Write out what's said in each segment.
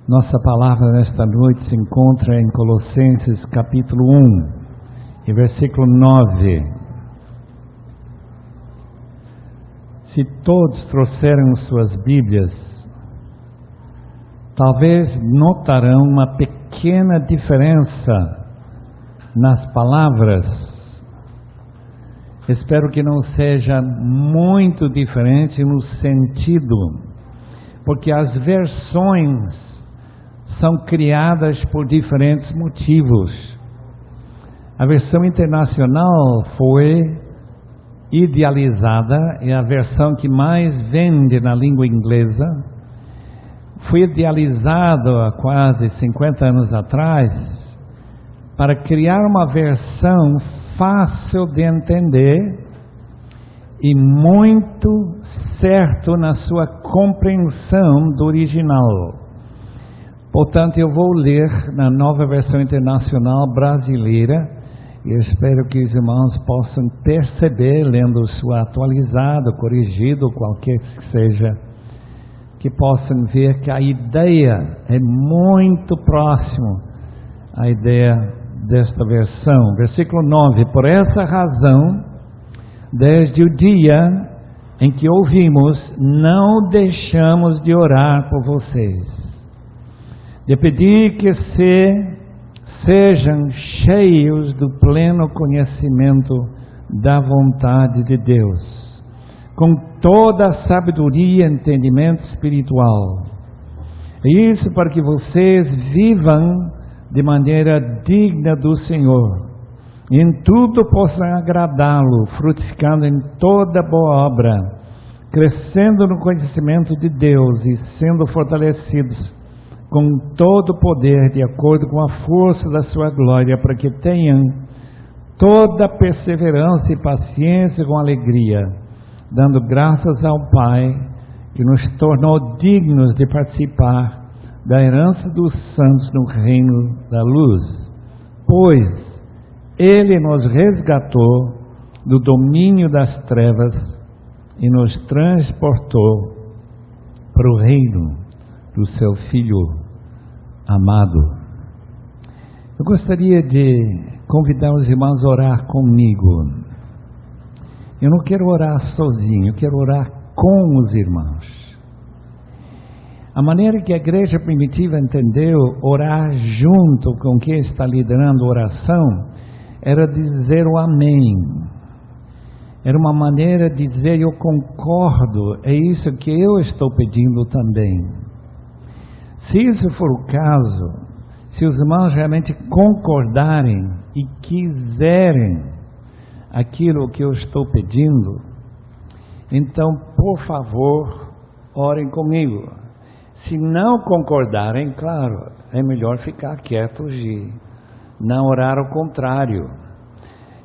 Nossa palavra nesta noite se encontra em Colossenses capítulo 1 e versículo 9. Se todos trouxeram suas Bíblias, talvez notarão uma pequena diferença nas palavras. Espero que não seja muito diferente no sentido, porque as versões são criadas por diferentes motivos. A versão internacional foi idealizada, é a versão que mais vende na língua inglesa. Foi idealizada há quase 50 anos atrás para criar uma versão fácil de entender e muito certo na sua compreensão do original. Portanto, eu vou ler na nova versão internacional brasileira e eu espero que os irmãos possam perceber, lendo sua atualizada, corrigido, qualquer que seja, que possam ver que a ideia é muito próxima à ideia desta versão. Versículo 9: por essa razão, desde o dia em que ouvimos, não deixamos de orar por vocês, de pedir que sejam cheios do pleno conhecimento da vontade de Deus, com toda a sabedoria e entendimento espiritual. E isso para que vocês vivam de maneira digna do Senhor, e em tudo possam agradá-lo, frutificando em toda boa obra, crescendo no conhecimento de Deus e sendo fortalecidos com todo o poder, de acordo com a força da sua glória, para que tenham toda perseverança e paciência com alegria, dando graças ao Pai, que nos tornou dignos de participar da herança dos santos no reino da luz. Pois Ele nos resgatou do domínio das trevas e nos transportou para o reino do seu Filho amado. Eu gostaria de convidar os irmãos a orar comigo. Eu não quero orar sozinho, eu quero orar com os irmãos. A maneira que a igreja primitiva entendeu orar junto com quem está liderando a oração era dizer o amém. Era uma maneira de dizer: eu concordo, é isso que eu estou pedindo também. Se isso for o caso, se os irmãos realmente concordarem e quiserem aquilo que eu estou pedindo, então, por favor, orem comigo. Se não concordarem, claro, é melhor ficar quietos e não orar ao contrário.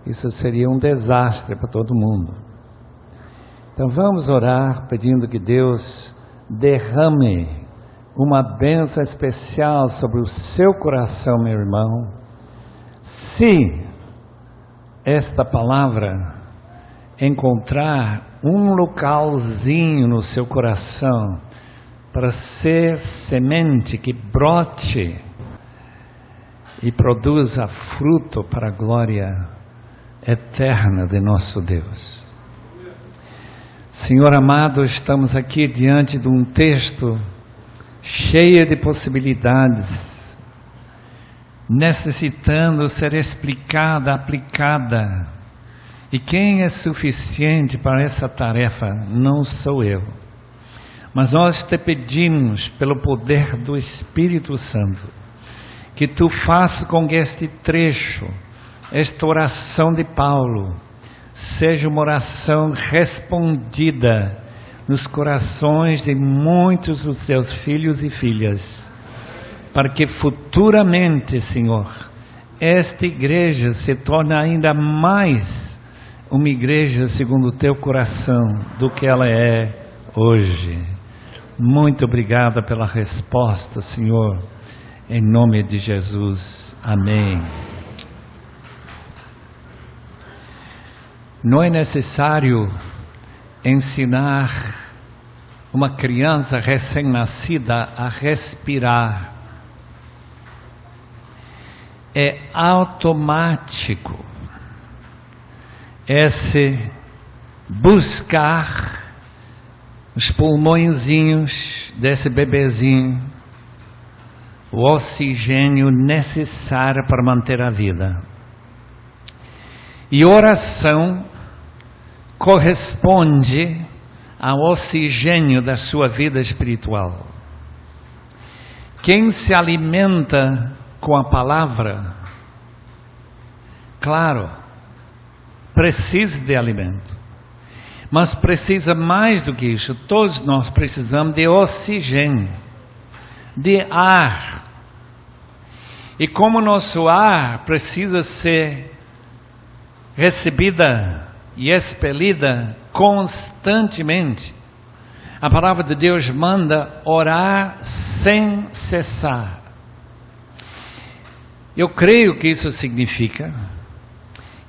Isso seria um desastre para todo mundo. Então vamos orar pedindo que Deus derrame uma bênção especial sobre o seu coração, meu irmão. Se esta palavra encontrar um localzinho no seu coração para ser semente que brote e produza fruto para a glória eterna de nosso Deus. Senhor amado, estamos aqui diante de um texto cheio de possibilidades, necessitando ser explicada, aplicada. E quem é suficiente para essa tarefa não sou eu, mas nós te pedimos, pelo poder do Espírito Santo, que tu faças com que este trecho, esta oração de Paulo, seja uma oração respondida nos corações de muitos dos teus filhos e filhas, para que futuramente, Senhor, esta igreja se torne ainda mais uma igreja segundo o teu coração do que ela é hoje. Muito obrigada pela resposta, Senhor, em nome de Jesus. Amém. Não é necessário ensinar uma criança recém-nascida a respirar. é automático esse buscar os pulmõezinhos desse bebezinho, o oxigênio necessário para manter a vida. E oração corresponde ao oxigênio da sua vida espiritual. Quem se alimenta com a palavra, claro, precisa de alimento, mas precisa mais do que isso. Todos nós precisamos de oxigênio, de ar. E como nosso ar precisa ser recebida e expelida constantemente, a palavra de Deus manda orar sem cessar. Eu creio que isso significa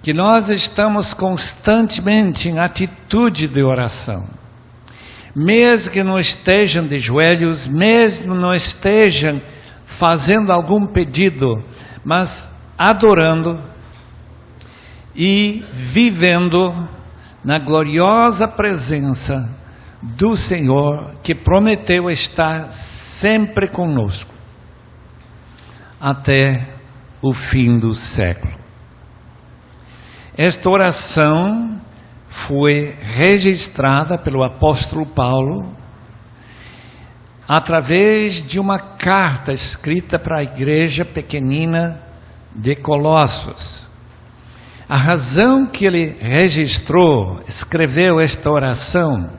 que nós estamos constantemente em atitude de oração. Mesmo que não estejam de joelhos, mesmo não estejam fazendo algum pedido, mas adorando e vivendo na gloriosa presença do Senhor, que prometeu estar sempre conosco até o fim do século. Esta oração foi registrada pelo apóstolo Paulo através de uma carta escrita para a igreja pequenina de Colossos. A razão que ele registrou, escreveu esta oração,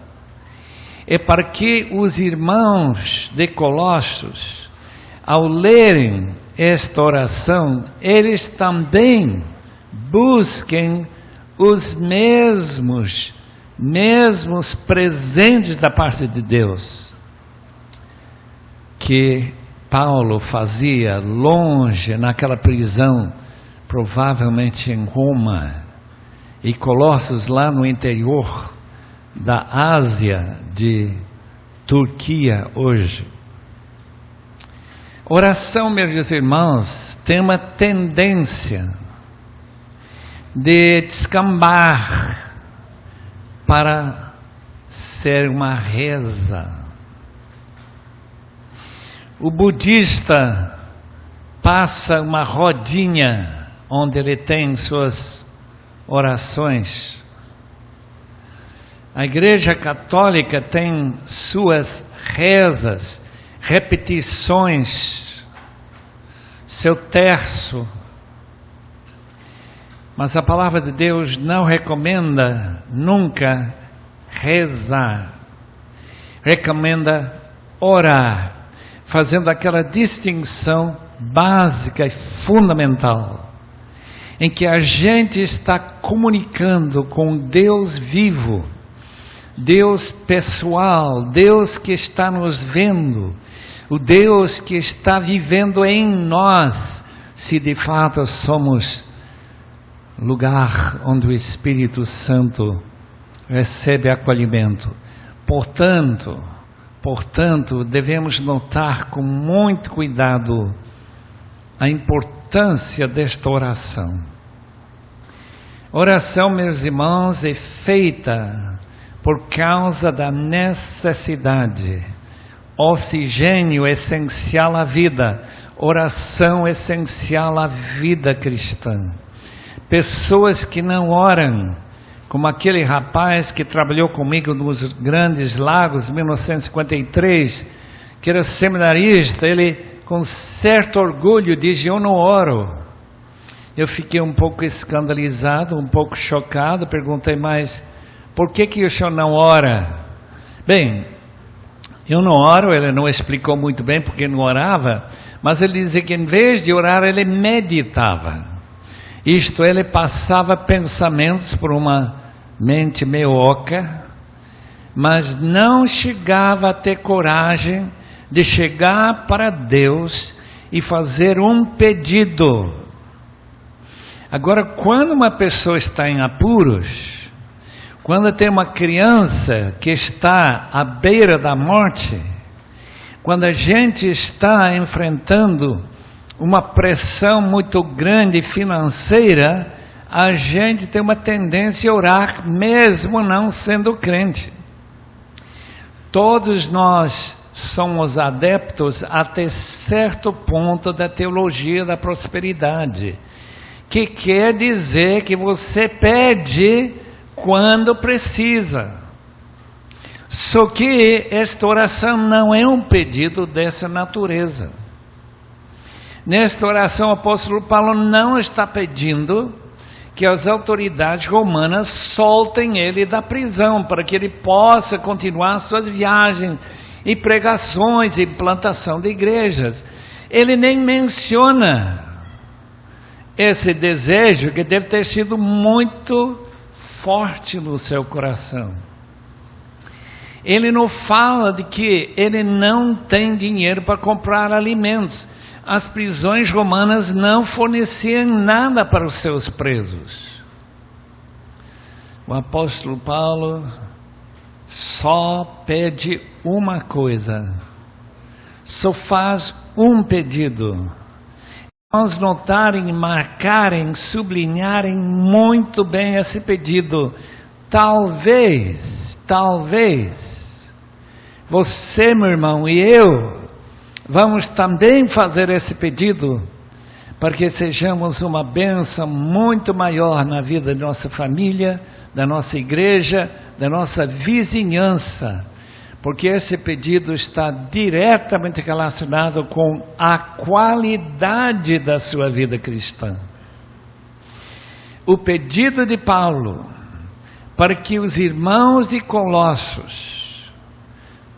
é para que os irmãos de Colossos, ao lerem esta oração, eles também busquem os mesmos presentes da parte de Deus que Paulo fazia longe naquela prisão, provavelmente em Roma, e Colossos lá no interior da Ásia, de Turquia hoje. Oração, meus irmãos, tem uma tendência de descambar para ser uma reza. O budista passa uma rodinha onde ele tem suas orações. A Igreja Católica tem suas rezas, repetições, seu terço. Mas a palavra de Deus não recomenda nunca rezar. Recomenda orar, fazendo aquela distinção básica e fundamental, em que a gente está comunicando com Deus vivo, Deus pessoal, Deus que está nos vendo, o Deus que está vivendo em nós, se de fato somos lugar onde o Espírito Santo recebe acolhimento. Portanto, devemos notar com muito cuidado a importância desta oração. Oração, meus irmãos, é feita por causa da necessidade. Oxigênio essencial à vida, oração essencial à vida cristã. Pessoas que não oram, como aquele rapaz que trabalhou comigo nos Grandes Lagos, em 1953, que era seminarista, ele com certo orgulho diz: eu não oro. Eu fiquei um pouco escandalizado, um pouco chocado, perguntei: mas por que o senhor não ora? Bem, eu não oro, ele não explicou muito bem porque não orava, mas ele dizia que em vez de orar, ele meditava. Isto, ele passava pensamentos por uma mente meio oca, mas não chegava a ter coragem de chegar para Deus e fazer um pedido. Agora, quando uma pessoa está em apuros, quando tem uma criança que está à beira da morte, quando a gente está enfrentando uma pressão muito grande financeira, a gente tem uma tendência a orar mesmo não sendo crente. Todos nós somos adeptos até certo ponto da teologia da prosperidade, que quer dizer que você pede quando precisa. Só que esta oração não é um pedido dessa natureza. Nesta oração, o apóstolo Paulo não está pedindo que as autoridades romanas soltem ele da prisão, para que ele possa continuar suas viagens e pregações e plantação de igrejas. Ele nem menciona esse desejo, que deve ter sido muito forte no seu coração. Ele não fala de que ele não tem dinheiro para comprar alimentos. As prisões romanas não forneciam nada para os seus presos. O apóstolo Paulo só pede uma coisa, só faz um pedido. Vamos notarem, marcarem, sublinharem muito bem esse pedido. Talvez, você, meu irmão, e eu, vamos também fazer esse pedido, para que sejamos uma bênção muito maior na vida da nossa família, da nossa igreja, da nossa vizinhança, porque esse pedido está diretamente relacionado com a qualidade da sua vida cristã. O pedido de Paulo, para que os irmãos de Colossos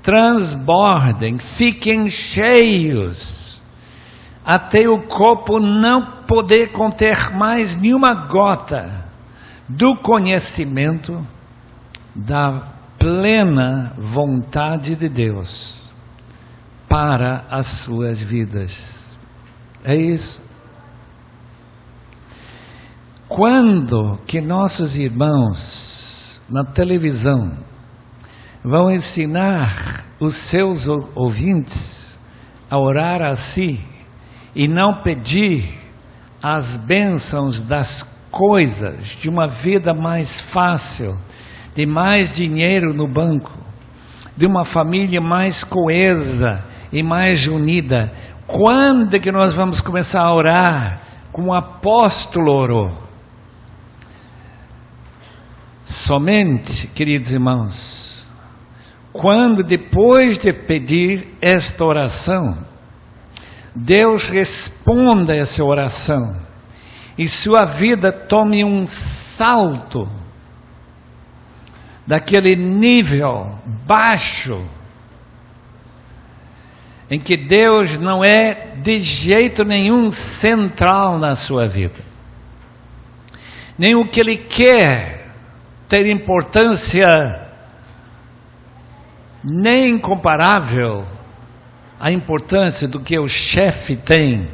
transbordem, fiquem cheios, até o copo não poder conter mais nenhuma gota do conhecimento da plena vontade de Deus para as suas vidas. É isso. Quando que nossos irmãos na televisão vão ensinar os seus ouvintes a orar assim e não pedir as bênçãos das coisas, de uma vida mais fácil, de mais dinheiro no banco, de uma família mais coesa e mais unida? Quando que nós vamos começar a orar como o apóstolo orou? Somente, queridos irmãos, quando depois de pedir esta oração, Deus responda a essa oração e sua vida tome um salto daquele nível baixo em que Deus não é de jeito nenhum central na sua vida, nem o que Ele quer ter importância nem incomparável à importância do que o chefe tem,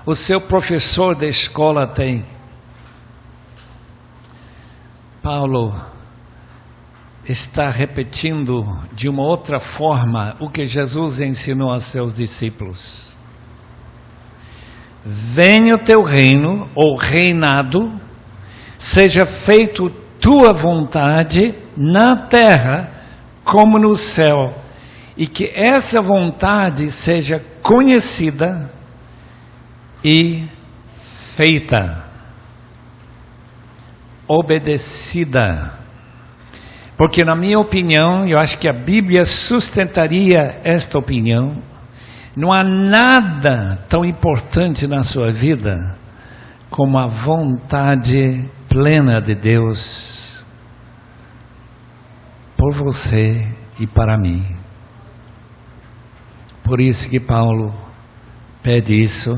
o seu professor da escola tem. Paulo está repetindo de uma outra forma o que Jesus ensinou a seus discípulos. Venha o teu reino, ou reinado, seja feito tua vontade na terra como no céu, e que essa vontade seja conhecida e feita, obedecida. Porque na minha opinião, eu acho que a Bíblia sustentaria esta opinião, não há nada tão importante na sua vida como a vontade plena de Deus por você e para mim. Por isso que Paulo pede isso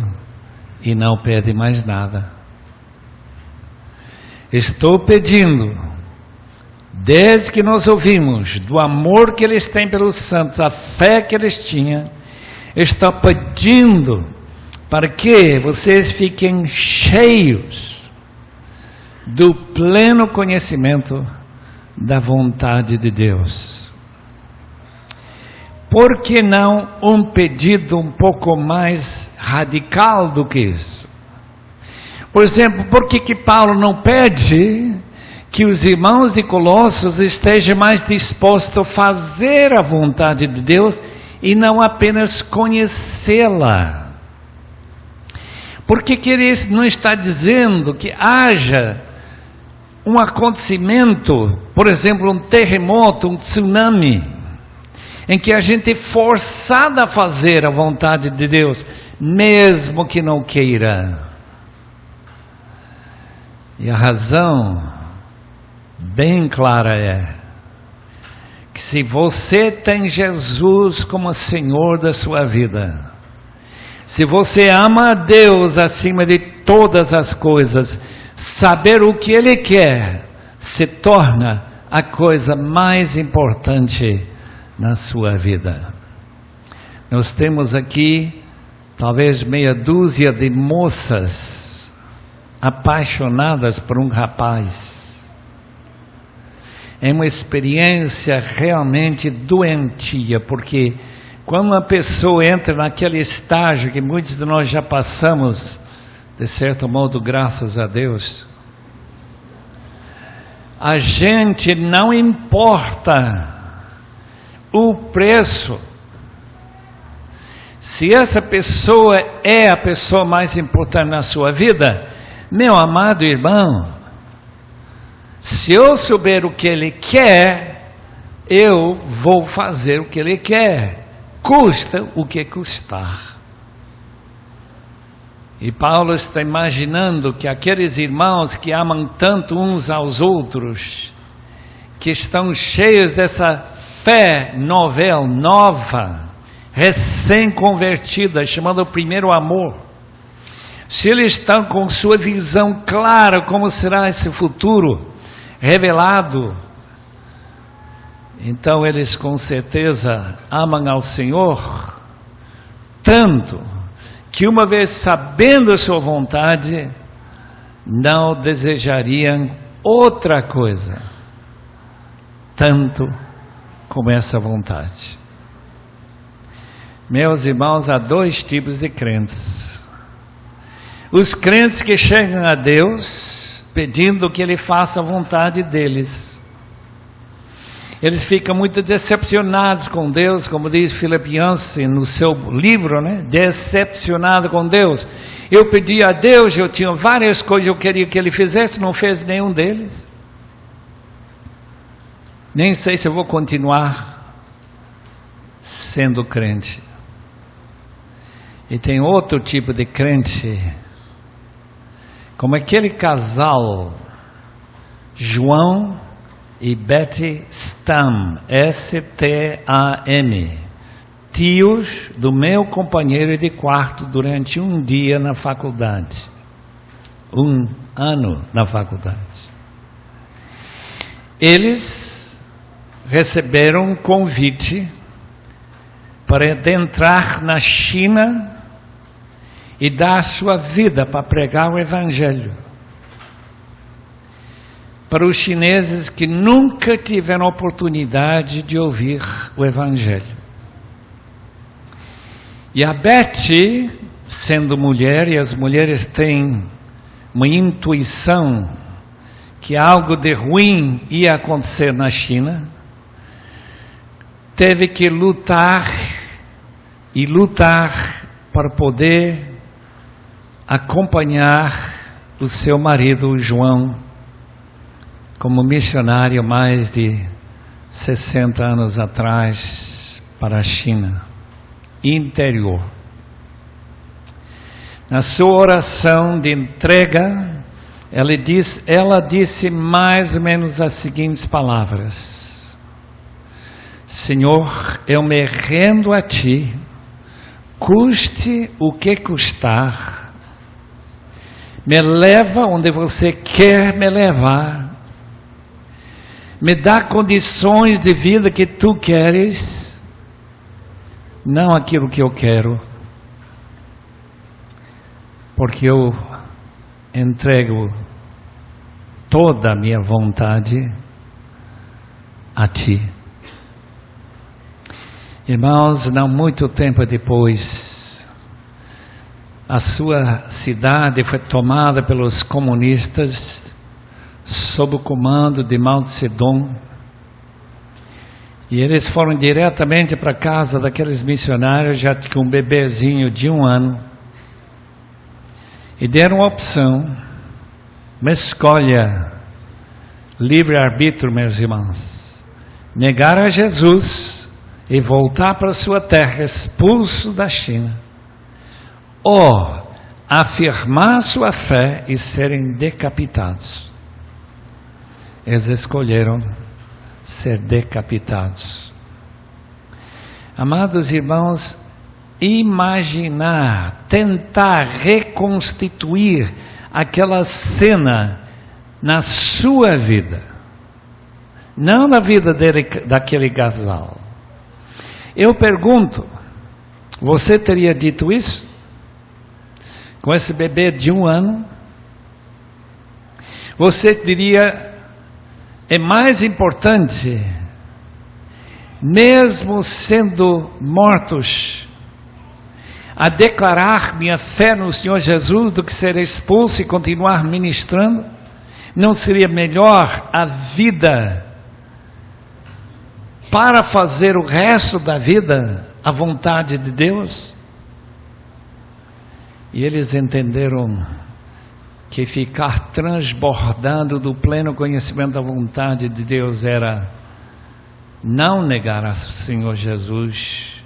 e não pede mais nada. Estou pedindo, desde que nós ouvimos do amor que eles têm pelos santos, a fé que eles tinham, estou pedindo para que vocês fiquem cheios do pleno conhecimento da vontade de Deus. Por que não um pedido um pouco mais radical do que isso? Por exemplo, por que Paulo não pede que os irmãos de Colossos estejam mais dispostos a fazer a vontade de Deus e não apenas conhecê-la? Por que ele não está dizendo que haja um acontecimento, por exemplo, um terremoto, um tsunami, em que a gente é forçado a fazer a vontade de Deus, mesmo que não queira? E a razão bem clara é que se você tem Jesus como Senhor da sua vida, se você ama a Deus acima de todas as coisas, saber o que Ele quer se torna a coisa mais importante na sua vida. Nós temos aqui talvez meia dúzia de moças apaixonadas por um rapaz. É uma experiência realmente doentia, porque quando uma pessoa entra naquele estágio que muitos de nós já passamos, de certo modo, graças a Deus, a gente não importa o preço. Se essa pessoa é a pessoa mais importante na sua vida, meu amado irmão, se eu souber o que Ele quer, eu vou fazer o que Ele quer, custa o que custar. E Paulo está imaginando que aqueles irmãos que amam tanto uns aos outros, que estão cheios dessa fé nova, recém-convertida, chamada o primeiro amor, se eles estão com sua visão clara como será esse futuro revelado, então eles com certeza amam ao Senhor tanto que, uma vez sabendo a sua vontade, não desejariam outra coisa tanto como essa vontade. Meus irmãos, há dois tipos de crentes. Os crentes que chegam a Deus pedindo que Ele faça a vontade deles. Eles ficam muito decepcionados com Deus, como diz Filipenses no seu livro, né? Decepcionado com Deus. Eu pedi a Deus, eu tinha várias coisas que eu queria que Ele fizesse, não fez nenhum deles. Nem sei se eu vou continuar sendo crente. E tem outro tipo de crente, como aquele casal, João e Betty Stam, S-T-A-M, tios do meu companheiro de quarto durante um dia na faculdade, um ano na faculdade. Eles receberam um convite para adentrar na China e dar sua vida para pregar o Evangelho para os chineses que nunca tiveram oportunidade de ouvir o Evangelho. E a Betty, sendo mulher, e as mulheres têm uma intuição que algo de ruim ia acontecer na China, teve que lutar para poder acompanhar o seu marido João como missionário mais de 60 anos atrás para a China interior. Na sua oração de entrega, ela disse mais ou menos as seguintes palavras: Senhor, eu me rendo a Ti, custe o que custar, me leva onde Você quer me levar, me dá condições de vida que Tu queres, não aquilo que eu quero, porque eu entrego toda a minha vontade a Ti. Irmãos, não muito tempo depois, a sua cidade foi tomada pelos comunistas sob o comando de Mao Tse-tung. E eles foram diretamente para a casa daqueles missionários, já com um bebezinho de 1 ano. E deram uma opção, uma escolha, livre-arbítrio, meus irmãos. Negar a Jesus e voltar para sua terra, expulso da China. Ou afirmar sua fé e serem decapitados. Eles escolheram ser decapitados. Amados irmãos, imaginar, tentar reconstituir aquela cena na sua vida, não na vida daquele casal. Eu pergunto, você teria dito isso? Com esse bebê de 1 ano? Você diria, é mais importante, mesmo sendo mortos, a declarar minha fé no Senhor Jesus do que ser expulso e continuar ministrando? Não seria melhor a vida para fazer o resto da vida a vontade de Deus? E eles entenderam que ficar transbordando do pleno conhecimento da vontade de Deus era não negar ao Senhor Jesus,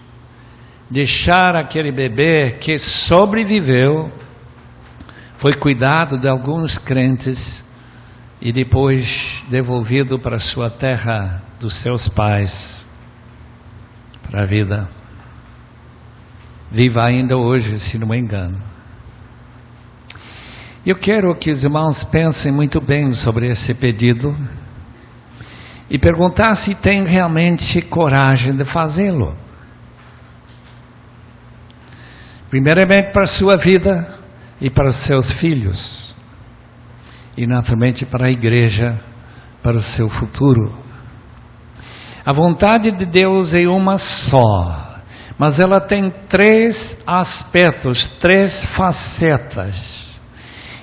deixar aquele bebê que sobreviveu, foi cuidado de alguns crentes e depois devolvido para a sua terra dos seus pais, para a vida. Viva ainda hoje, se não me engano. Eu quero que os irmãos pensem muito bem sobre esse pedido e perguntar se tem realmente coragem de fazê-lo. Primeiramente para a sua vida e para os seus filhos, e naturalmente para a igreja, para o seu futuro. A vontade de Deus é uma só, mas ela tem 3 aspectos, 3 facetas.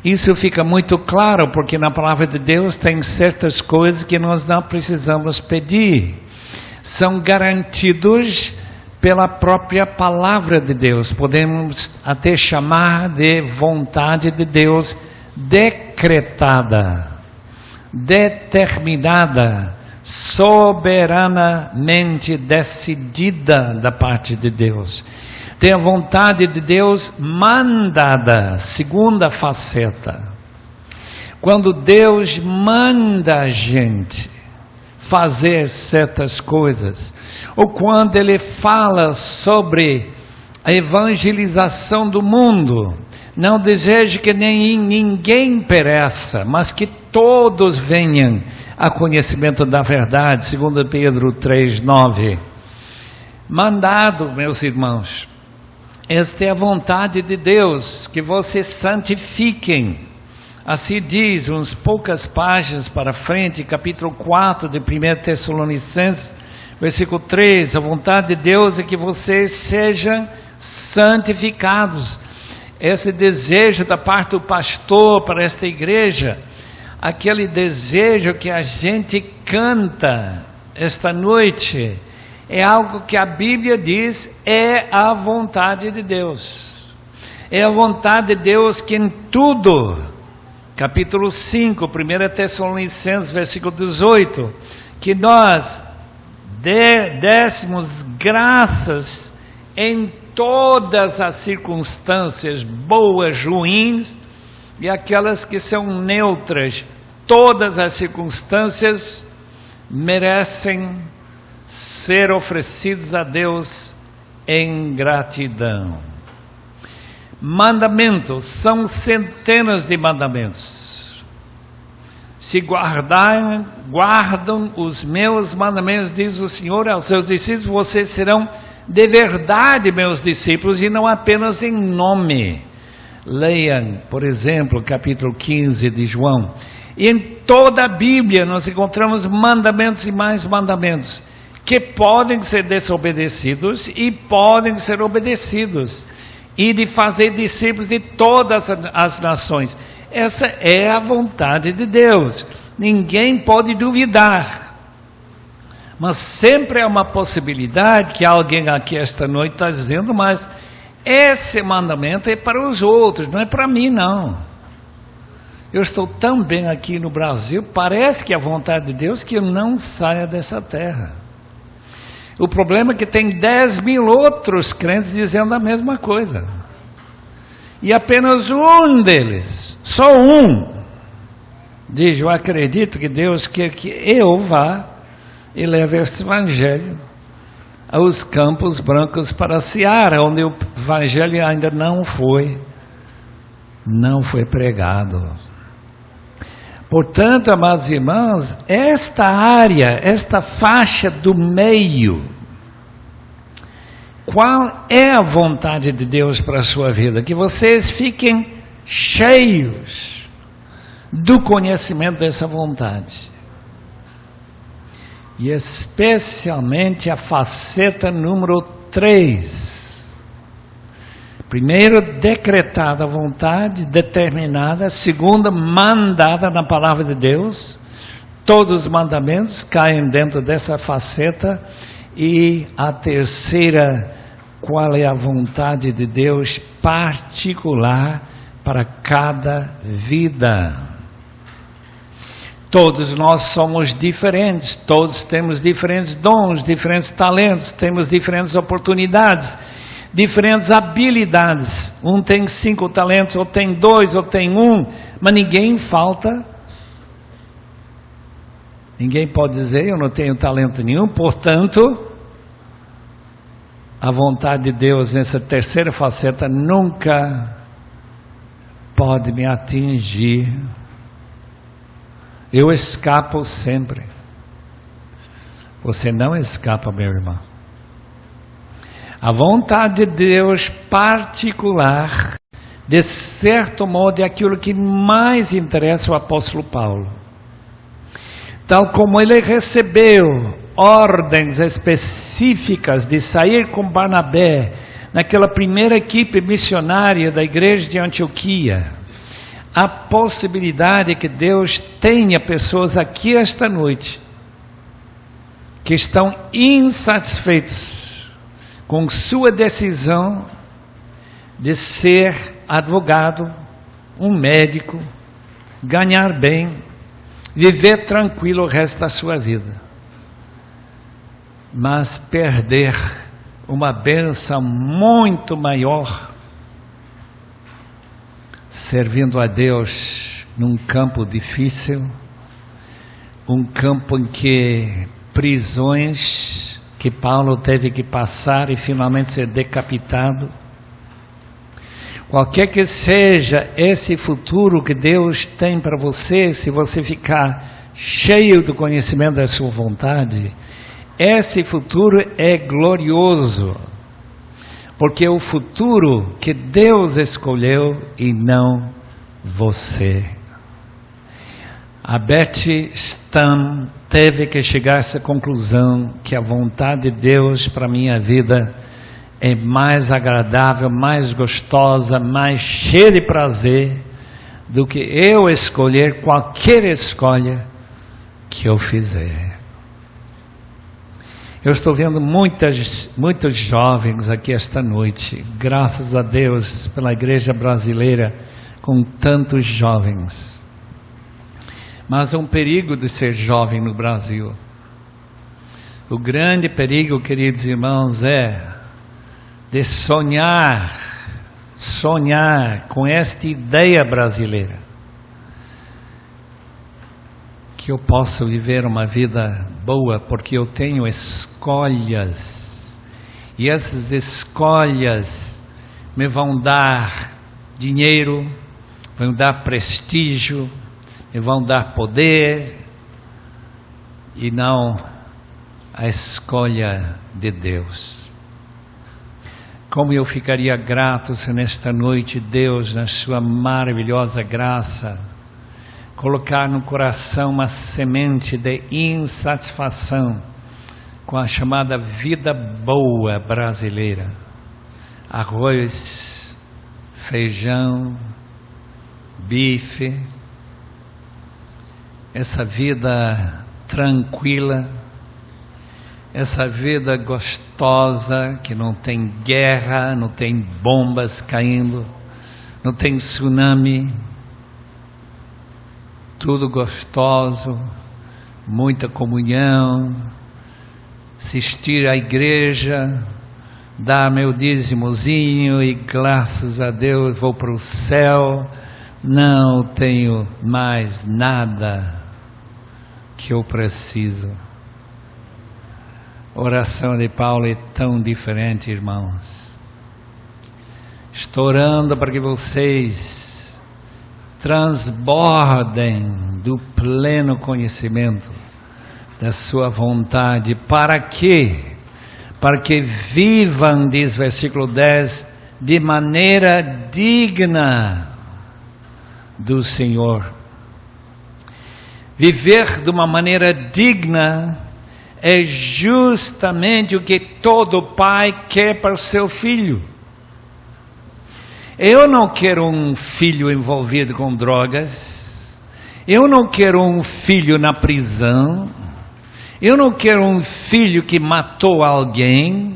Isso fica muito claro porque na palavra de Deus tem certas coisas que nós não precisamos pedir. São garantidos pela própria palavra de Deus. Podemos até chamar de vontade de Deus decretada, determinada, soberanamente decidida da parte de Deus. Tem a vontade de Deus mandada, segunda faceta. Quando Deus manda a gente fazer certas coisas, ou quando Ele fala sobre a evangelização do mundo, não deseja que ninguém pereça, mas que todos venham a conhecimento da verdade, segundo Pedro 3:9. Mandado, meus irmãos, esta é a vontade de Deus, que vocês santifiquem. Assim diz, uns poucas páginas para frente, capítulo 4 de 1 Tessalonicenses, versículo 3, a vontade de Deus é que vocês sejam santificados. Esse desejo da parte do pastor para esta igreja, aquele desejo que a gente canta esta noite, é algo que a Bíblia diz é a vontade de Deus. É a vontade de Deus que em tudo, capítulo 5, 1 Tessalonicenses, versículo 18, que nós dessemos graças em todas as circunstâncias, boas, ruins, e aquelas que são neutras. Todas as circunstâncias merecem ser oferecidos a Deus em gratidão. Mandamentos, são centenas de mandamentos. Se guardam os meus mandamentos, diz o Senhor aos seus discípulos, vocês serão de verdade meus discípulos e não apenas em nome. Leiam, por exemplo, capítulo 15 de João. E em toda a Bíblia nós encontramos mandamentos e mais mandamentos. que podem ser desobedecidos e podem ser obedecidos, e de fazer discípulos de todas as nações. Essa é a vontade de Deus. Ninguém pode duvidar. Mas sempre é uma possibilidade que alguém aqui esta noite está dizendo, mas esse mandamento é para os outros, não é para mim não. Eu estou tão bem aqui no Brasil, parece que é a vontade de Deus que eu não saia dessa terra. O problema é que tem 10 mil outros crentes dizendo a mesma coisa. E apenas um deles, só um, diz, eu acredito que Deus quer que eu vá e leve esse evangelho aos campos brancos para a seara, onde o evangelho ainda não foi pregado. Portanto, amados irmãos, esta área, esta faixa do meio, qual é a vontade de Deus para a sua vida? Que vocês fiquem cheios do conhecimento dessa vontade. E especialmente a faceta número 3. Primeiro, decretada a vontade, determinada. Segunda, mandada na palavra de Deus. Todos os mandamentos caem dentro dessa faceta. E a terceira, qual é a vontade de Deus particular para cada vida. Todos nós somos diferentes, todos temos diferentes dons, diferentes talentos, temos diferentes oportunidades, diferentes habilidades. Um tem 5 talentos, ou tem 2, ou tem 1, mas ninguém falta. Ninguém pode dizer, eu não tenho talento nenhum, portanto, a vontade de Deus nessa terceira faceta nunca pode me atingir. Eu escapo sempre. Você não escapa, meu irmão. A vontade de Deus particular, de certo modo, é aquilo que mais interessa o apóstolo Paulo. Tal como ele recebeu ordens específicas de sair com Barnabé, naquela primeira equipe missionária da igreja de Antioquia, a possibilidade que Deus tenha pessoas aqui esta noite que estão insatisfeitos com sua decisão de ser advogado, um médico, ganhar bem, viver tranquilo o resto da sua vida, mas perder uma bênção muito maior servindo a Deus num campo difícil, um campo em que prisões que Paulo teve que passar e finalmente ser decapitado. Qualquer que seja esse futuro que Deus tem para você, se você ficar cheio do conhecimento da sua vontade, esse futuro é glorioso, porque é o futuro que Deus escolheu e não você. A Betty Stam teve que chegar a essa conclusão, que a vontade de Deus para a minha vida é mais agradável, mais gostosa, mais cheia de prazer do que eu escolher qualquer escolha que eu fizer. Eu estou vendo muitos jovens aqui esta noite, graças a Deus pela igreja brasileira com tantos jovens. Mas é um perigo de ser jovem no Brasil. O grande perigo, queridos irmãos, é de sonhar com esta ideia brasileira, que eu posso viver uma vida boa porque eu tenho escolhas, e essas escolhas me vão dar dinheiro, vão dar prestígio, me vão dar poder, e não a escolha de Deus. Como eu ficaria grato se nesta noite Deus, na sua maravilhosa graça, colocar no coração uma semente de insatisfação com a chamada vida boa brasileira. Arroz, feijão, bife, essa vida tranquila, essa vida gostosa, que não tem guerra, não tem bombas caindo, não tem tsunami, tudo gostoso, muita comunhão, assistir à igreja, dar meu dízimozinho e graças a Deus vou para o céu, não tenho mais nada que eu preciso. A oração de Paulo é tão diferente, irmãos. Estou orando para que vocês transbordem do pleno conhecimento da sua vontade. Para quê? Para que vivam, diz versículo 10, de maneira digna do Senhor. Viver de uma maneira digna é justamente o que todo pai quer para o seu filho. Eu não quero um filho envolvido com drogas. Eu não quero um filho na prisão. Eu não quero um filho que matou alguém.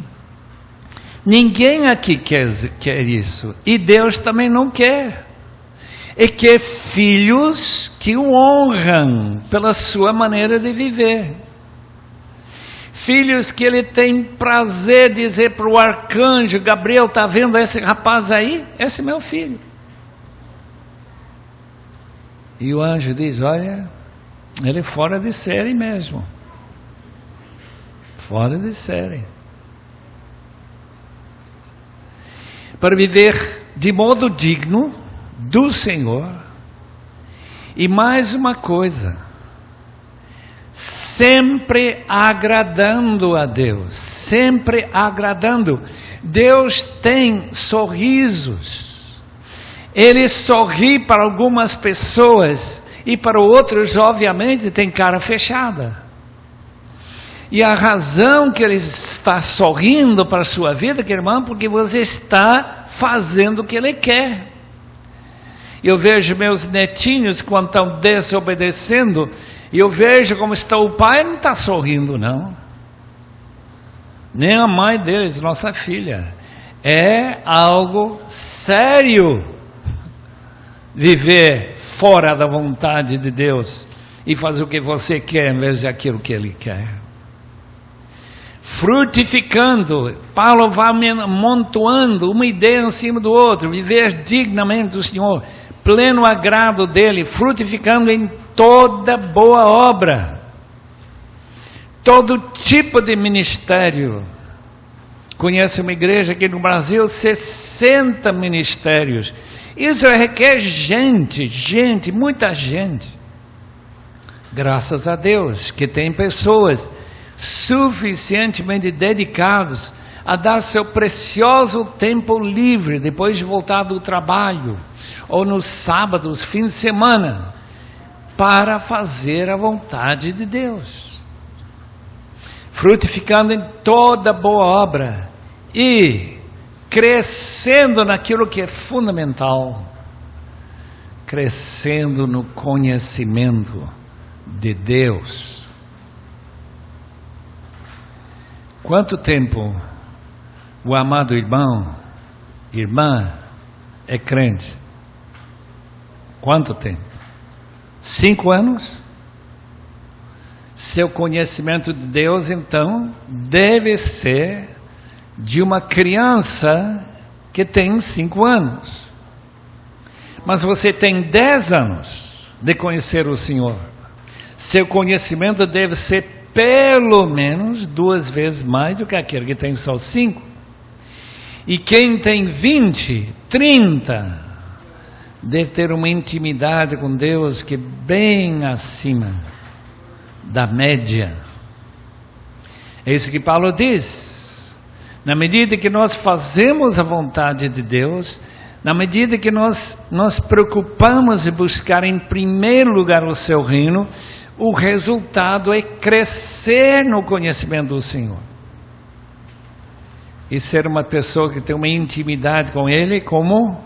Ninguém aqui quer isso. E Deus também não quer. E quer filhos que o honram pela sua maneira de viver. Filhos que ele tem prazer de dizer para o arcanjo Gabriel, está vendo esse rapaz aí? Esse é meu filho. E o anjo diz, olha, ele é fora de série mesmo. Fora de série. Para viver de modo digno do Senhor. E mais uma coisa, sempre agradando a Deus, sempre agradando. Deus tem sorrisos. Ele sorri para algumas pessoas e para outros, obviamente, tem cara fechada. E a razão que ele está sorrindo para a sua vida, que irmão, porque você está fazendo o que ele quer. Eu vejo meus netinhos quando estão desobedecendo, e eu vejo como está o pai, não está sorrindo não. Nem a mãe deles, nossa filha. É algo sério viver fora da vontade de Deus e fazer o que você quer em vez de aquilo que Ele quer. Frutificando, Paulo vai amontoando uma ideia em cima do outro, viver dignamente do Senhor, pleno agrado dele, frutificando em toda boa obra, todo tipo de ministério. Conhece uma igreja aqui no Brasil, 60 ministérios. Isso requer gente, muita gente. Graças a Deus que tem pessoas suficientemente dedicados a dar seu precioso tempo livre depois de voltar do trabalho ou nos sábados, fim de semana, para fazer a vontade de Deus, frutificando em toda boa obra e crescendo naquilo que é fundamental, crescendo no conhecimento de Deus. Quanto tempo o amado irmão, irmã, é crente? Quanto tempo? 5 anos? Seu conhecimento de Deus, então, deve ser de uma criança que tem 5 anos. Mas você tem 10 anos de conhecer o Senhor. Seu conhecimento deve ser pelo menos 2 vezes mais do que aquele que tem só 5. E quem tem 20, 30, deve ter uma intimidade com Deus que é bem acima da média. É isso que Paulo diz. Na medida que nós fazemos a vontade de Deus, na medida que nós nos preocupamos em buscar em primeiro lugar o seu reino, o resultado é crescer no conhecimento do Senhor. E ser uma pessoa que tem uma intimidade com Ele, como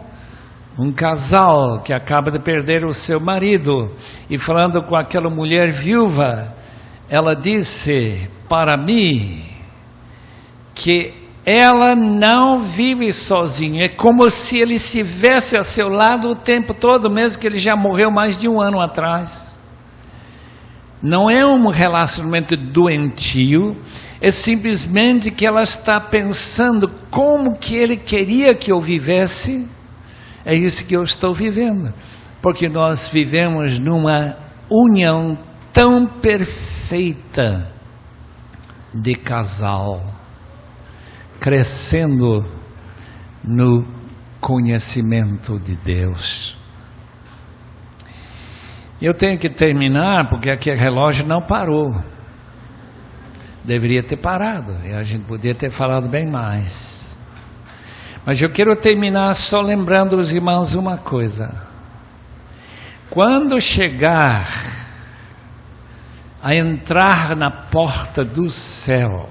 um casal que acaba de perder o seu marido. E falando com aquela mulher viúva, ela disse para mim que ela não vive sozinha. É como se Ele estivesse a seu lado o tempo todo, mesmo que ele já morreu mais de 1 ano atrás. Não é um relacionamento doentio, é simplesmente que ela está pensando como que Ele queria que eu vivesse. É isso que eu estou vivendo, porque nós vivemos numa união tão perfeita de casal, crescendo no conhecimento de Deus. Eu tenho que terminar, porque aqui o relógio não parou. Deveria ter parado, e a gente podia ter falado bem mais. Mas eu quero terminar só lembrando os irmãos uma coisa. Quando chegar a entrar na porta do céu,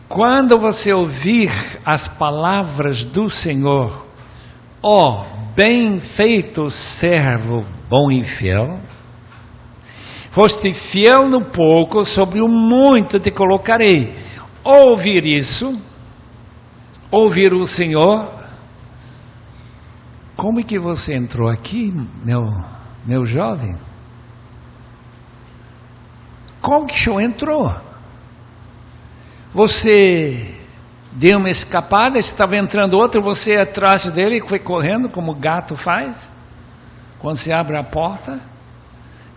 quando você ouvir as palavras do Senhor, ó, bem feito servo, bom e fiel, foste fiel no pouco, sobre o muito te colocarei. Ouvir isso, ouvir o Senhor, como é que você entrou aqui, meu jovem? Como que o senhor entrou? Você deu uma escapada, estava entrando outro, você atrás dele e foi correndo, como o gato faz, quando se abre a porta.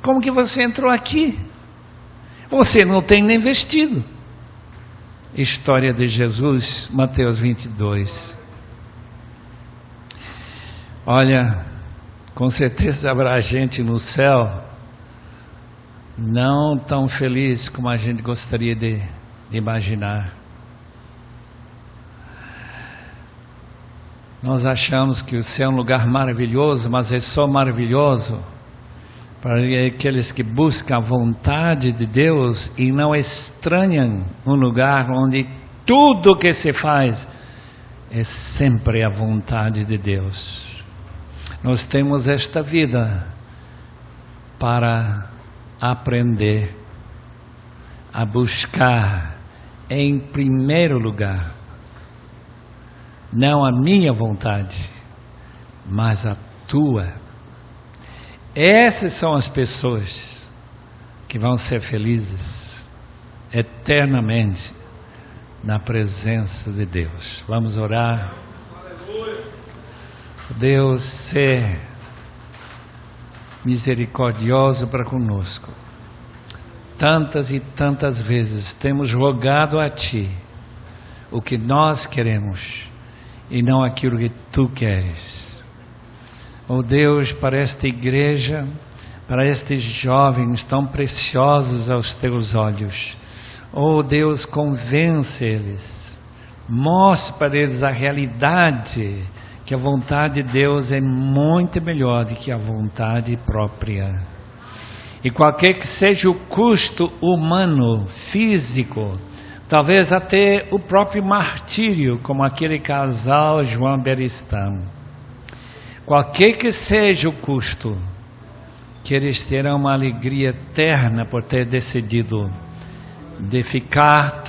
Como que você entrou aqui? Você não tem nem vestido. História de Jesus, Mateus 22. Olha, com certeza haverá gente no céu não tão feliz como a gente gostaria de imaginar. Nós achamos que o céu é um lugar maravilhoso, mas é só maravilhoso para aqueles que buscam a vontade de Deus e não estranham um lugar onde tudo que se faz é sempre a vontade de Deus. Nós temos esta vida para aprender a buscar em primeiro lugar não a minha vontade, mas a tua. Essas são as pessoas que vão ser felizes eternamente na presença de Deus. Vamos orar. Deus, ser misericordioso para conosco. Tantas e tantas vezes temos rogado a Ti o que nós queremos e não aquilo que Tu queres. Oh Deus, para esta igreja, para estes jovens tão preciosos aos Teus olhos, oh Deus, convence eles, mostre para eles a realidade, que a vontade de Deus é muito melhor do que a vontade própria. E qualquer que seja o custo humano, físico, talvez até o próprio martírio, como aquele casal João Beristão, qualquer que seja o custo, que eles terão uma alegria eterna por ter decidido de ficar